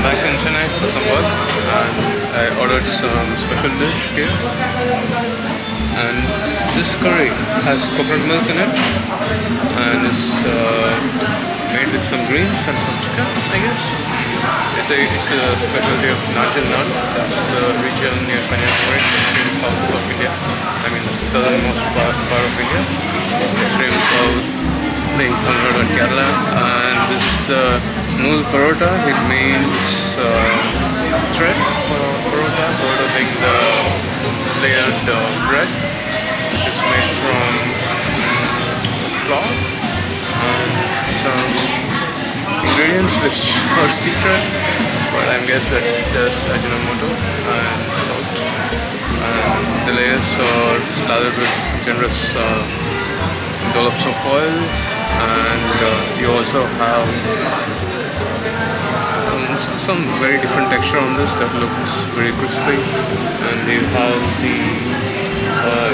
I'm back in Chennai for some work and I ordered some special dish here, and this curry has coconut milk in it and is made with some greens and some chicken, I guess. It's a specialty of Naanjil Nadu. That's the region near Kanyakumari, in the south of India. I mean, that's the southernmost part of India. Extreme south, playing Tamil Nadu and Kerala. And this is the Nool Parota. It means thread Parotta. Parotta being the layered bread, which is made from flour and some ingredients which are secret, but I guess that's just Ajinomoto and salt. And the layers are slathered with generous dollops of oil, and you also have some very different texture on this that looks very crispy. And you have the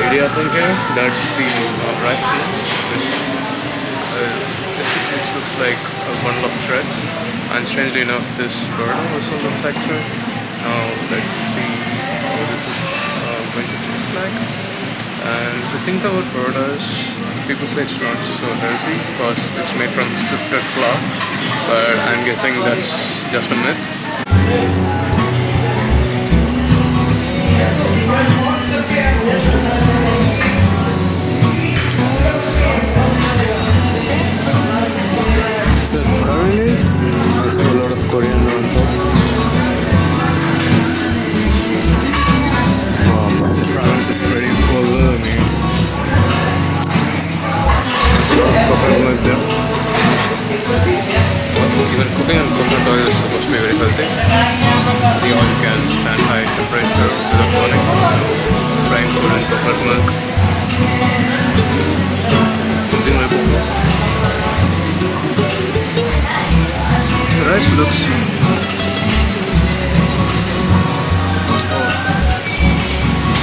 Idiappam here, that's the rice noodles, which this looks like a bundle of threads, and strangely enough this Parotta also looks like thread. Now let's see how this is going to taste like. And the thing about Parotta is, people say it's not so healthy because it's made from sifted flour, but I'm guessing that's just a myth. So curry leaf, I see a lot of coriander on top. The fragrance is very overwhelming. Coconut milk there. Even cooking on coconut oil is supposed to be very healthy. The oil can stand high temperature without burning. So frying food in coconut milk, something like that. The rice looks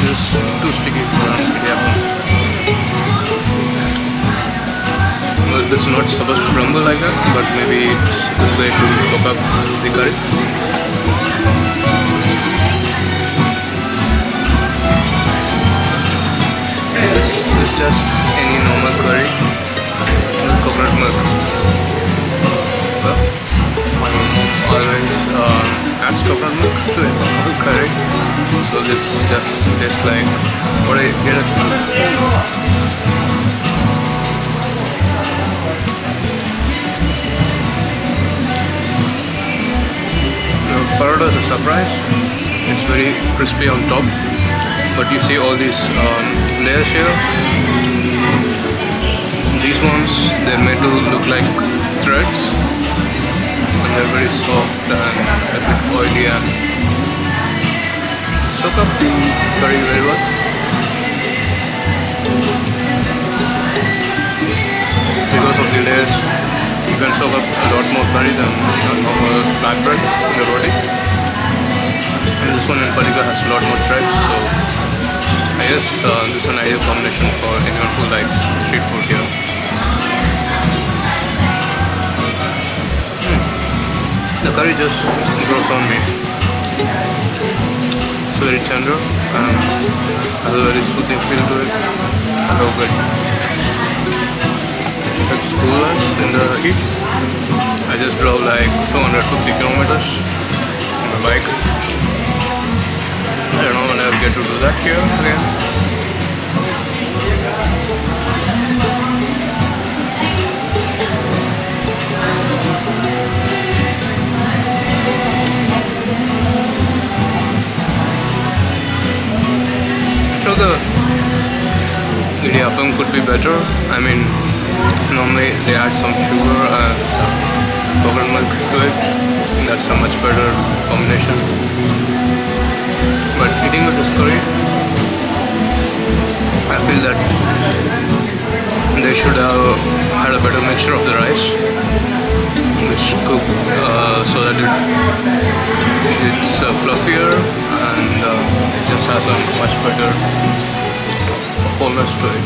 this is too sticky for Idiappam. Well, this is not supposed to crumble like that, but maybe it's this way to soak up the curry. This is just any normal curry with coconut milk. Well, my mom always adds coconut milk to it, curry, so this just tastes like what I get at home. Parotta is a surprise. It's very crispy on top, but you see all these layers here. These ones, they're made to look like threads, and they're very soft and a bit oily and soak up the curry very well. Because of the layers, you can soak up a lot more curry than normal flatbread in the roti. And this one in particular has a lot more threads, so I guess this is an ideal combination for anyone who likes street food here. The curry just grows on me. It's very tender and has a very soothing feel to it. I love it. It's coolness in the heat. I just drove like 250 kilometers on my bike. I don't know when I'll get to do that here again. So the Idiappam could be better. I mean, normally they add some sugar and coconut milk to it. That's a much better combination. But eating with this curry, I feel that they should have had a better mixture of the rice, which cook so that it's fluffier and it just has a much better wholeness to it.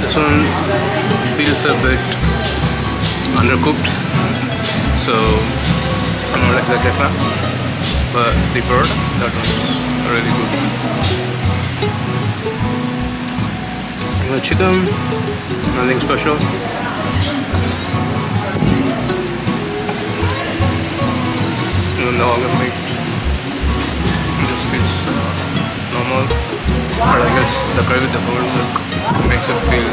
This one feels a bit undercooked, so I'm not exactly a fan. But the Parotta, that one's really good. The chicken, nothing special. Even the organ meat just feels normal. But I guess the curry with the whole milk makes it feel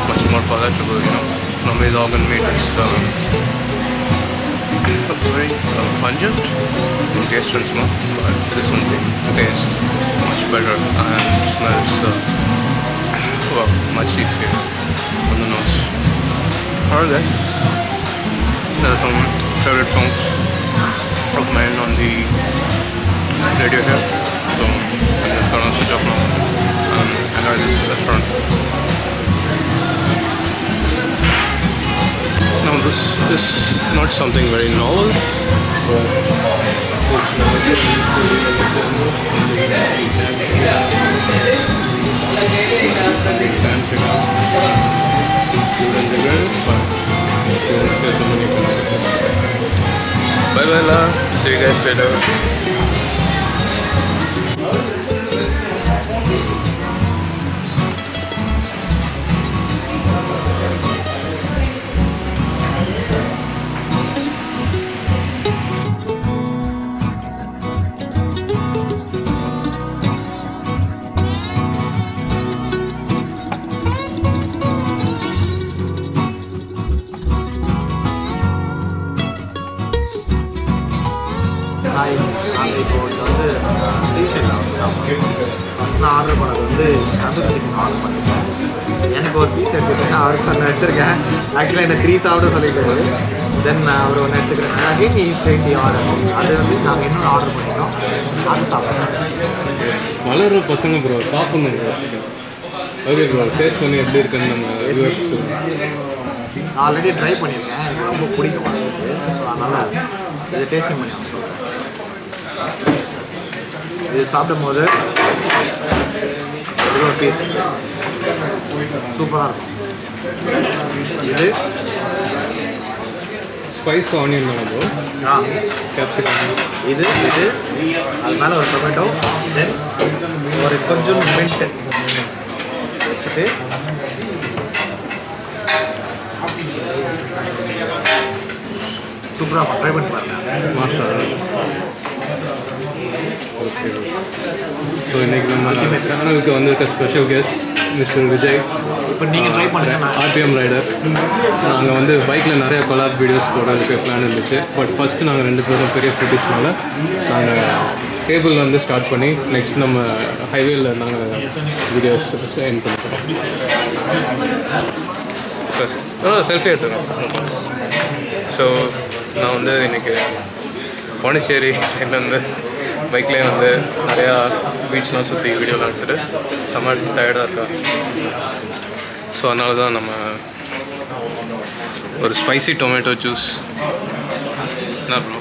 much more palatable, you know. Normally the organ meat is very pungent in taste and smell, but this one tastes much better and smells well, much easier on the nose. Alright guys, there are some favorite songs of mine on the radio here, so I'm just gonna switch off now and enjoy this restaurant. Now this is not something very novel, but it's bye bye la, see you guys later. First நான் order பண்ணது வந்து tandoori chicken order பண்ணியிருக்கேன். எனக்கு ஒரு piece எடுத்துக்கிட்டேன், அவருக்கு ஒன்று வச்சுருக்கேன். ஆக்சுவலாக என்ன 3 சாப்பிட சொல்லியிருக்காரு. தென் அவர் ஒன்று எடுத்துக்கிறேன். அகைன் நீ ப்ளேஸ் தி ஆர்டர். அது வந்து நாங்கள் இன்னொன்று ஆர்டர் பண்ணிட்டோம், அது சாப்பிட்றோம். வளர்ற பசங்க ப்ரோ சாப்பிட்ணும் bro chicken. Okay bro, taste பண்ணி எப்படி இருக்குன்னு நம்ம வியூவர்ஸ். நான் ஆல்ரெடி ட்ரை பண்ணியிருக்கேன், எனக்கு ரொம்ப பிடிக்கும் வளர்றது. ஸோ அதனால் இதை டேஸ்டிங் பண்ணி நான் சொல்கிறேன். இது சாப்பிடும் போது ஒரு பீஸ் சூப்பராக இருக்கும். இது ஸ்பைஸ் ஆனியன் ப்ரோ, கேப்சிகம், இது அது மேலே ஒரு டொமேட்டோ, தென் ஒரு கொஞ்சம் மின்ட் வச்சுட்டு சூப்பராக ட்ரை பண்ணி பாருங்கள். மாசா ஓகே. ஸோ இன்றைக்கி நம்ம சேனலுக்கு வந்திருக்க ஸ்பெஷல் கெஸ்ட் மிஸ்டர் விஜய். இப்போ நீங்கள் ட்ரை பண்ணுங்கள். RPM rider. நாங்கள் வந்து பைக்கில் நிறையா கொலாப் வீடியோஸ் போடுறதுக்கு பிளான் இருந்துச்சு. பட் ஃபஸ்ட்டு நாங்கள் 2 பேரும் பெரிய ஃபுட்டிஸ்னால நாங்கள் டேபிள் வந்து ஸ்டார்ட் பண்ணி நெக்ஸ்ட் நம்ம ஹைவேயில் நாங்கள் வீடியோஸ் என் பண்ணிக்கிறோம். செல்ஃபி எடுத்துக்கிறோம். ஸோ நான் வந்து இன்றைக்கி பாண்டிச்சேரி சைடில் வந்து பைக்லேயே வந்து நிறையா பீச்லாம் சுற்றி வீடியோலாம் எடுத்துகிட்டு செம்ம டயர்டாக இருக்கா. ஸோ அதனால தான் நம்ம ஒரு ஸ்பைசி டொமேட்டோ ஜூஸ். என்ன ப்ரோ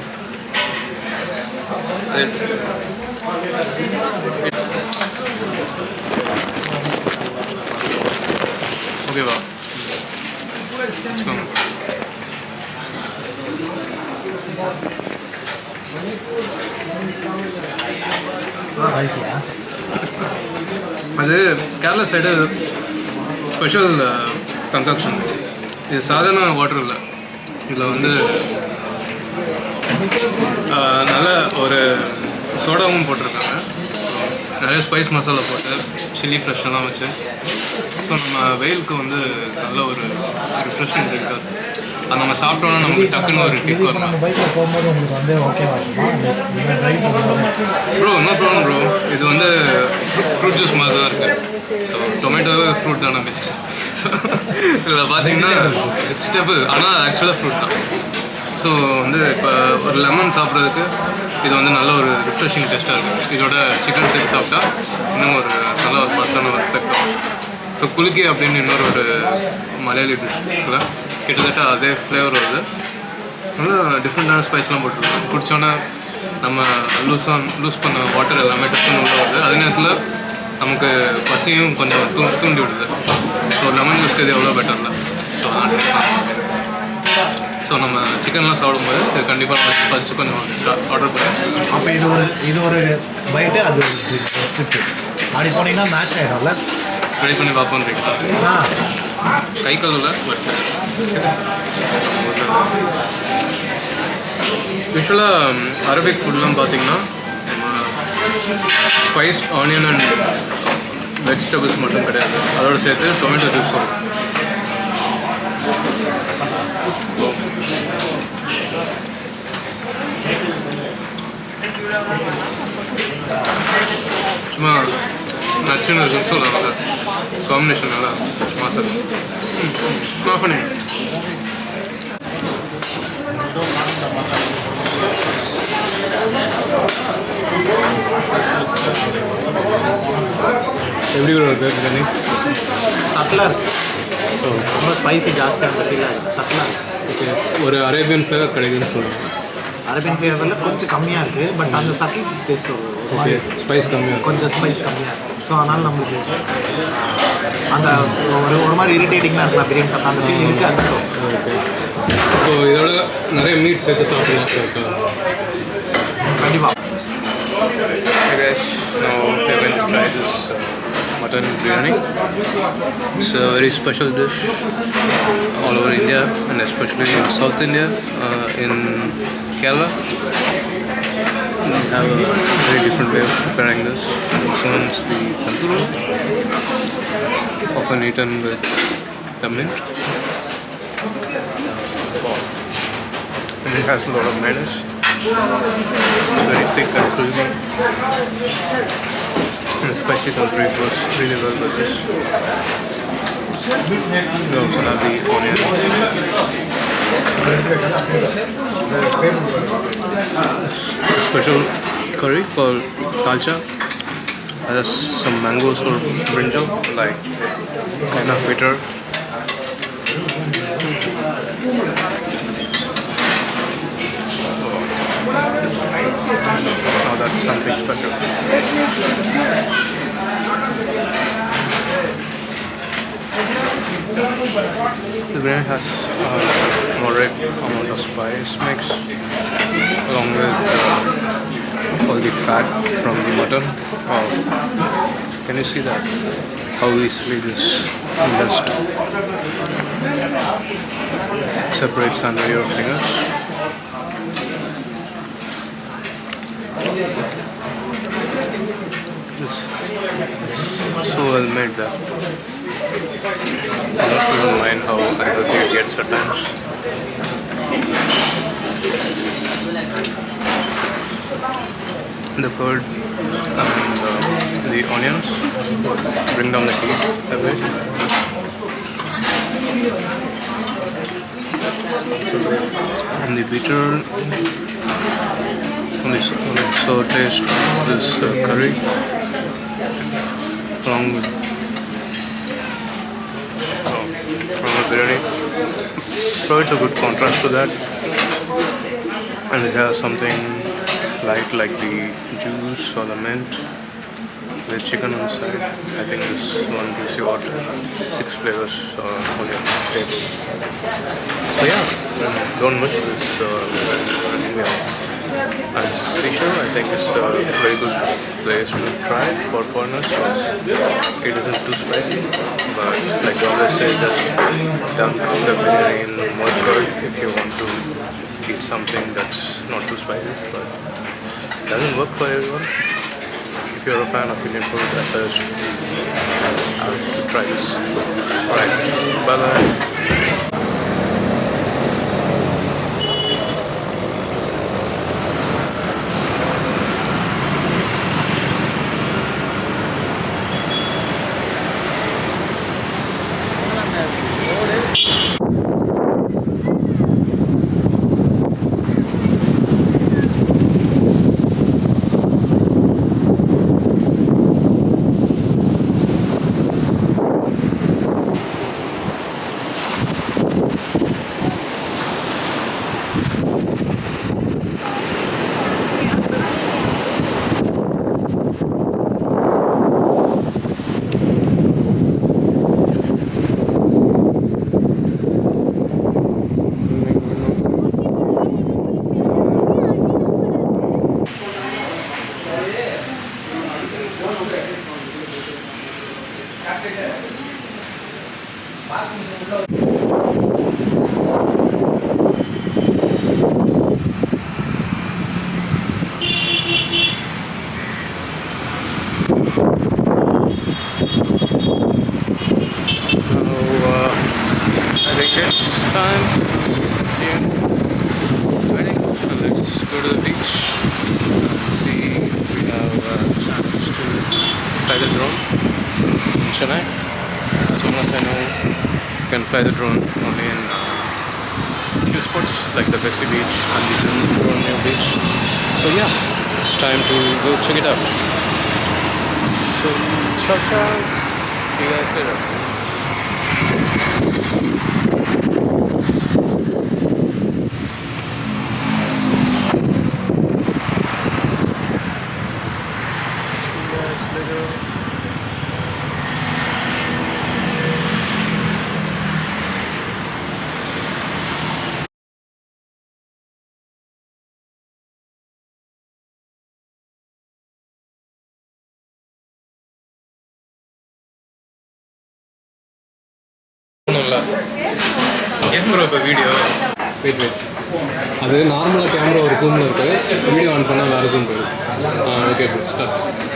ஓகேவா? அது கேரளா சைடு ஸ்பெஷல் கன்காக்ஷன். இது சாதாரண வாட்டர் இல்லை, இதில் வந்து நல்ல ஒரு சோடாவும் போட்டிருக்காங்க, நிறைய ஸ்பைஸ் மசாலா போட்டு சில்லி ஃப்ரெஷ்ஷெல்லாம் வச்சு. ஸோ நம்ம வெயிலுக்கு வந்து நல்ல ஒரு ரிஃப்ரெஷ்மெண்ட் இருக்காது. அது நம்ம சாப்பிட்டோன்னா நமக்கு டக்குன்னு ஒரு கிக் வரும். Bro no problem bro. இது வந்து ஃப்ரூட் ஜூஸ் மாதிரி தான் இருக்குது. ஸோ டொமேட்டோவே ஃப்ரூட் தானே பேசி. ஸோ இதில் பார்த்தீங்கன்னா வெஜிடபிள், ஆனால் ஆக்சுவலாக ஃப்ரூட் தான். ஸோ வந்து இப்போ ஒரு லெமன் சாப்பிட்றதுக்கு இது வந்து நல்ல ஒரு ரிஃப்ரெஷிங் டேஸ்ட்டாக இருக்குது. இதோட சிக்கன் சேர்த்து சாப்பிட்டா இன்னும் ஒரு நல்ல ஒரு பர்சனாக ஒரு எஃபெக்ட் ஆகும். ஸோ குலுக்கி அப்படின்னு இன்னொரு ஒரு மலையாளி டிஷ் இருக்குல்ல, கிட்டத்தட்ட அதே ஃப்ளேவர் வருது. நல்லா டிஃப்ரெண்ட்டான ஸ்பைஸ்லாம் போட்டுருக்கோம். பிடிச்சோன்னே நம்ம லூஸ் பண்ண வாட்டர் எல்லாமே டக்குன்னு உள்ள வருது. அதே நேரத்தில் நமக்கு பசியும் கொஞ்சம் தூண்டி விடுது. ஸோ ஸோ லெமன் ஜூஸ்க்கு இது எவ்வளோ பெட்டரில் ஸோ அதான் ட்ரை பண்ணலாம். ஸோ நம்ம சிக்கன்லாம் சாப்பிடும்போது இது கண்டிப்பாக ஃபஸ்ட்டு கொஞ்சம் ஆர்டர் பண்ணி. அப்போ இது ஒரு பைட்டு, அது ஒரு ஸ்கிரிப்ட் அப்படி போனீங்கன்னா மேட்ச் ஆகிடும்ல. ட்ரை பண்ணி பார்ப்போன்றீங்களா? கை கல்ல பட் யூஸ்வலாக அரபிக் ஃபுட்லாம் பார்த்தீங்கன்னா ஸ்பைஸ் ஆனியன் அண்ட் வெஜிடபிள்ஸ் மட்டும் கிடையாது, அதோடு சேர்த்து டொமேட்டோ ஜூஸ் வரும். சும்மா நச்சுன்னு இருக்குன்னு சொல்லுவாங்க, காம்பினேஷன் நல்லா மாசம் ஆஃப் பண்ணி. எப்படி ஒரு பிரியாணி சட்டிலாக இருக்குது, ரொம்ப ஸ்பைசி ஜாஸ்தியாக இருக்குது, சட்டிலாக இருக்குது. ஓகே, ஒரு அரேபியன் ஃப்ளேவர் கிடைக்குதுன்னு சொல்லுவாங்க. அரேபியன் ஃப்ளேவரில் கொஞ்சம் கம்மியாக இருக்குது, பட் அந்த சட்டில் டேஸ்ட் ஓகே, ஸ்பைஸ் கம்மியாக கொஞ்சம் ஸ்பைஸ் கம்மியாக இருக்குது. ஸோ அதனால் நம்மளுக்கு அந்த ஒரு மாதிரி இரிட்டேட்டிங்காக இருக்கலாம் பிரியாணி சாப்பிட்டா, அந்த ஃபீல் இருக்காது. ஓகே, ஸோ இதோட நிறைய மீட் சேர்த்து சாப்பிடலாம் சார். கண்டிப்பாக. Hey guys, now we're going to try this mutton biryani. It's a very special dish all over India and especially in South India, in Kerala. We have a very different way of preparing this. This one's the Tantoori, often eaten with the mint. And it has a lot of mayonnaise. It's very thick and creamy. And the spicy tandoori goes really well with this. We also have the onion. A special curry called talcha. It has some mangoes or brinjal, like kind of bitter. Now that's something special. The biryani has a moderate amount of spice mix along with all the fat from the mutton. Wow. Can you see that? How easily this just separates under your fingers. This is so well made that I don't even mind how unhealthy it gets at times. The curd and the onions bring down the heat a bit. And the bitter only so taste this curry along with from the biryani provides a good contrast to that, and it has something light like the juice or the mint with chicken on the side. I think this one gives you about 6 flavors on your table. So yeah, don't miss this India. And CCrry, I think, is a very good place to try for foreigners because it isn't too spicy, but like I always say, just dunk the biryani in more curd if you want to eat something that's not too spicy, but it doesn't work for everyone. If you're a fan of Indian food, I suggest to try this. Alright, bye bye. I think it's time here. I think let's go to the beach and see if we have a chance to fly the drone in Chennai. As long as I know, you can fly the drone only in few spots like the Bessie Beach and the drone near beach. So yeah, it's time to go check it out. So ciao ciao. See you guys later. Camera இப்போ video wait அது நார்மலாக camera ஒரு ஜூமில் இருக்குது video on பண்ணால் வேறு zoom போயிடும் okay start